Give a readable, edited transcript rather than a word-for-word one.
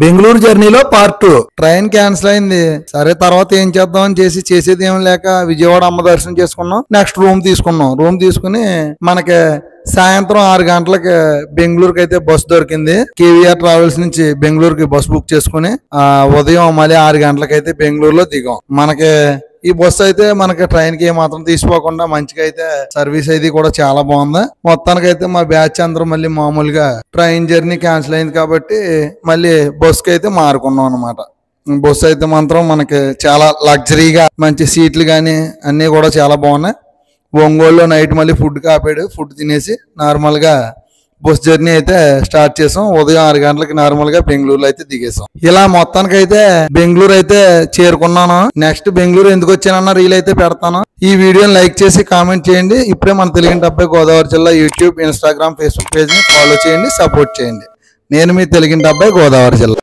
బెంగళూరు జర్నీలో part 2 train cancel అయింది. సరే తర్వాత ఏం చేద్దాం అని చేసేది ఏం లేక విజయవాడ అమ్మ దర్శనం చేసుకున్నాం. నెక్స్ట్ రూమ్ తీసుకున్నాం. రూమ్ తీసుకుని మనకి సాయంత్రం 6 గంటలకి బెంగళూరుకి అయితే బస్సు దొరికింది. కేవీఆర్ ట్రావెల్స్ నుంచి బెంగళూరుకి బస్సు బుక్ చేసుకుని ఉదయం మళ్ళీ 6 గంటలకి అయితే బెంగళూరులో దిగాం. మనకి ఈ బస్సు అయితే మనకి ట్రైన్ కి ఏమాత్రం తీసిపోకుండా మంచిగా అయితే సర్వీస్ అయితే కూడా చాలా బాగుంది. మొత్తానికి అయితే మా బ్యాచ్ అందరూ మళ్ళీ మామూలుగా ట్రైన్ జర్నీ క్యాన్సిల్ అయింది కాబట్టి మళ్ళీ బస్సుకి అయితే మారుకున్నాం అనమాట. బస్సు అయితే మాత్రం మనకి చాలా లగ్జరీగా మంచి సీట్లు కానీ అన్నీ కూడా చాలా బాగున్నాయి. ఒంగోలులో నైట్ మళ్ళీ ఫుడ్ కాపాడు. ఫుడ్ తినేసి నార్మల్గా బస్ జర్నీ అయితే స్టార్ట్ చేసాం. ఉదయం 6 గంటలకి నార్మల్ గా బెంగళూరులో అయితే దిగేసాం. ఇలా మొత్తానికి అయితే బెంగళూరు అయితే చేరుకున్నాను. నెక్స్ట్ బెంగళూరు ఎందుకు వచ్చానన్న రీల్ అయితే పెడతాను. ఈ వీడియోని లైక్ చేసి కామెంట్ చేయండి. ఇప్పుడే మన తెలుగింటి అబ్బాయి గోదావరి జిల్లా యూట్యూబ్, ఇన్స్టాగ్రామ్, ఫేస్బుక్ పేజ్ ని ఫాలో చేయండి, సపోర్ట్ చేయండి. నేను మీ తెలుగింటి అబ్బాయి గోదావరి జిల్లా.